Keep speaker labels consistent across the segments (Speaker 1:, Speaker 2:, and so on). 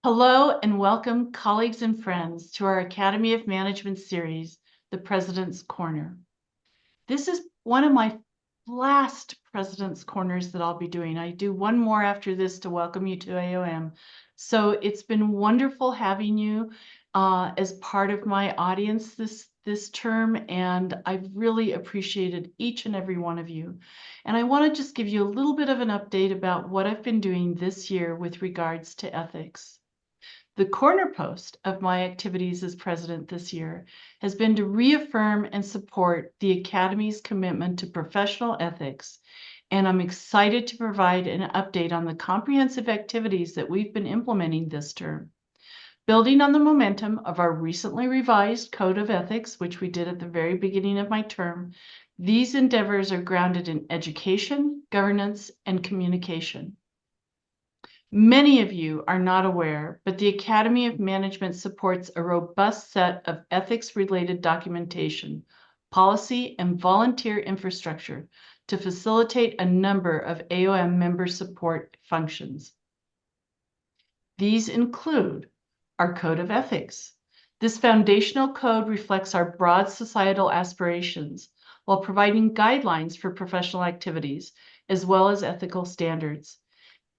Speaker 1: Hello and welcome, colleagues and friends, to our Academy of Management series, The President's Corner. This is one of my last President's Corners that I'll be doing. I do one more after this to welcome you to AOM. So it's been wonderful having you as part of my audience this term, and I've really appreciated each and every one of you. And I want to just give you a little bit of an update about what I've been doing this year with regards to ethics. The cornerpost of my activities as president this year has been to reaffirm and support the Academy's commitment to professional ethics, and I'm excited to provide an update on the comprehensive activities that we've been implementing this term. Building on the momentum of our recently revised Code of Ethics, which we did at the very beginning of my term, these endeavors are grounded in education, governance, and communication. Many of you are not aware, but the Academy of Management supports a robust set of ethics-related documentation, policy, and volunteer infrastructure to facilitate a number of AOM member support functions. These include our Code of Ethics. This foundational code reflects our broad societal aspirations while providing guidelines for professional activities, as well as ethical standards.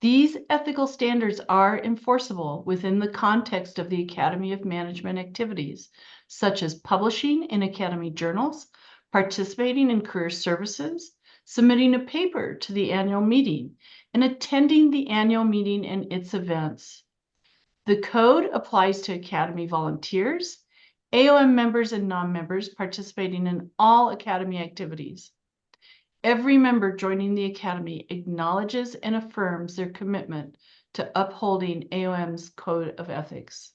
Speaker 1: These ethical standards are enforceable within the context of the Academy of Management activities, such as publishing in Academy journals, participating in career services, submitting a paper to the annual meeting, and attending the annual meeting and its events. The code applies to Academy volunteers, AOM members and non-members participating in all Academy activities. Every member joining the Academy acknowledges and affirms their commitment to upholding AOM's Code of Ethics.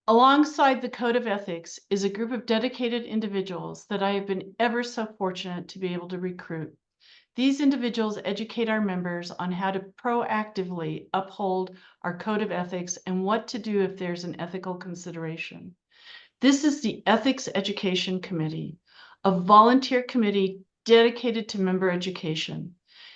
Speaker 1: Alongside the Code of Ethics is a group of dedicated individuals that I have been ever so fortunate to be able to recruit. These individuals educate our members on how to proactively uphold our Code of Ethics and what to do if there's an ethical consideration. This is the Ethics Education Committee, a volunteer committee dedicated to member education.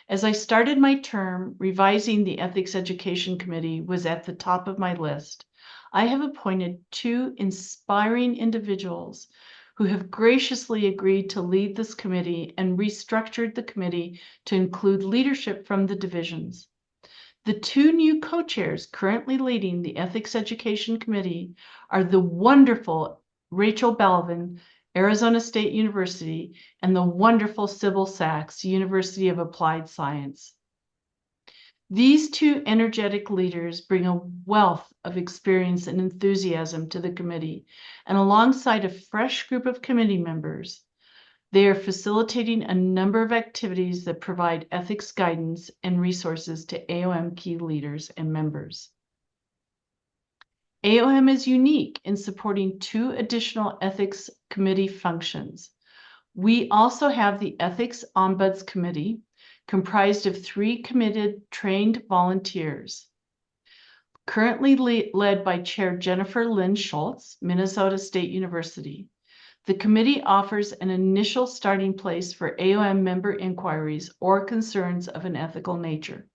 Speaker 1: As I started my term, revising the Ethics Education Committee was at the top of my list. I have appointed two inspiring individuals who have graciously agreed to lead this committee and restructured the committee to include leadership from the divisions. The two new co-chairs currently leading the Ethics Education Committee are the wonderful Rachel Balvin, Arizona State University, and the wonderful Sybil Sachs, University of Applied Science. These two energetic leaders bring a wealth of experience and enthusiasm to the committee, and alongside a fresh group of committee members, they are facilitating a number of activities that provide ethics guidance and resources to AOM key leaders and members. AOM is unique in supporting two additional ethics committee functions. We also have the Ethics Ombuds Committee, comprised of 3 committed trained volunteers, currently led by Chair Jennifer Lynn Schultz, Minnesota State University. The committee offers an initial starting place for AOM member inquiries or concerns of an ethical nature.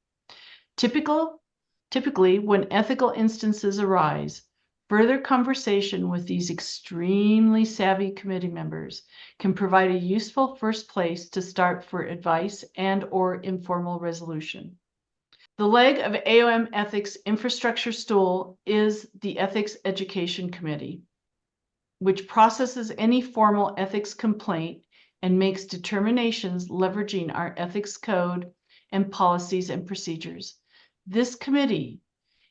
Speaker 1: Typically, when ethical instances arise, further conversation with these extremely savvy committee members can provide a useful first place to start for advice and/or informal resolution. The leg of AOM ethics infrastructure stool is the Ethics Education Committee, which processes any formal ethics complaint and makes determinations leveraging our ethics code and policies and procedures. This committee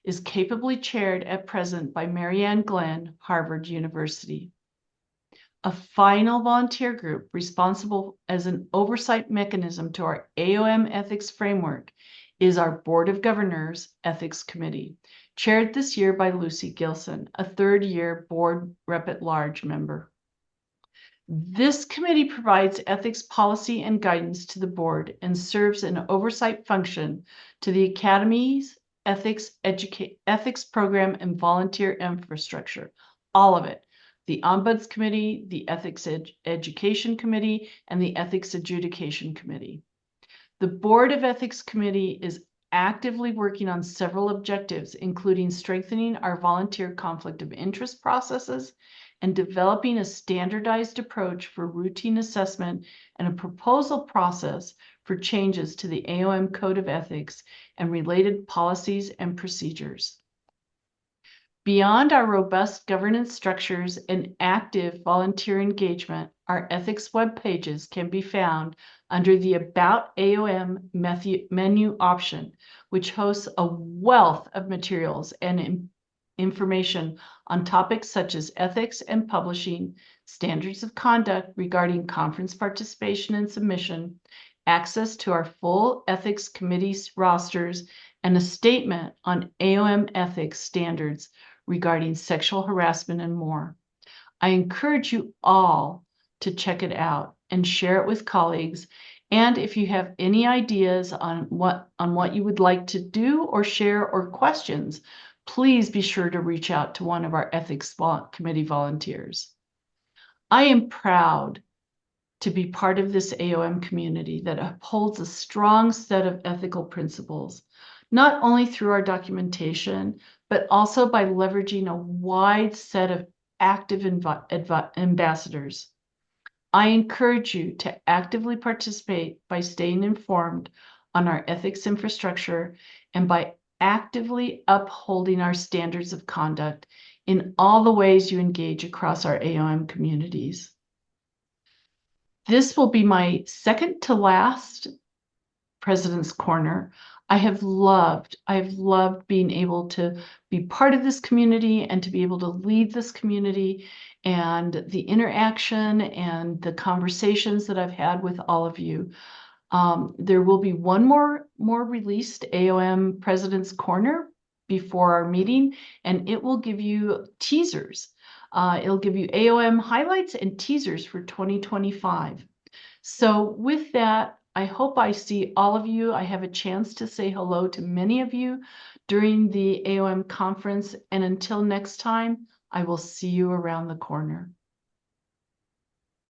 Speaker 1: is capably chaired at present by Marianne Glenn, Harvard University. A final volunteer group responsible as an oversight mechanism to our AOM ethics framework is our Board of Governors Ethics Committee, chaired this year by Lucy Gilson, a third-year board rep-at-large member. This committee provides ethics policy and guidance to the board and serves an oversight function to the Academy's ethics program and volunteer infrastructure, all of it. The Ombuds Committee, the Ethics Education Committee, and the Ethics Adjudication Committee. The Board of Ethics Committee is actively working on several objectives, including strengthening our volunteer conflict of interest processes and developing a standardized approach for routine assessment and a proposal process for changes to the AOM Code of Ethics and related policies and procedures. Beyond our robust governance structures and active volunteer engagement, our ethics web pages can be found under the About AOM menu option, which hosts a wealth of materials and information on topics such as ethics and publishing, standards of conduct regarding conference participation and submission, access to our full ethics committee's rosters, and a statement on AOM ethics standards regarding sexual harassment and more. I encourage you all to check it out and share it with colleagues. And if you have any ideas on what you would like to do or share or questions, please be sure to reach out to one of our ethics committee volunteers. I am proud to be part of this AOM community that upholds a strong set of ethical principles, not only through our documentation, but also by leveraging a wide set of active ambassadors. I encourage you to actively participate by staying informed on our ethics infrastructure and by actively upholding our standards of conduct in all the ways you engage across our AOM communities. This will be my second to last President's Corner. I have loved being able to be part of this community and to be able to lead this community, and the interaction and the conversations that I've had with all of you. There will be one more released AOM President's Corner before our meeting, and it will give you teasers. It'll give you AOM highlights and teasers for 2025. So with that, I hope I see all of you. I have a chance to say hello to many of you during the AOM conference. And until next time, I will see you around the corner.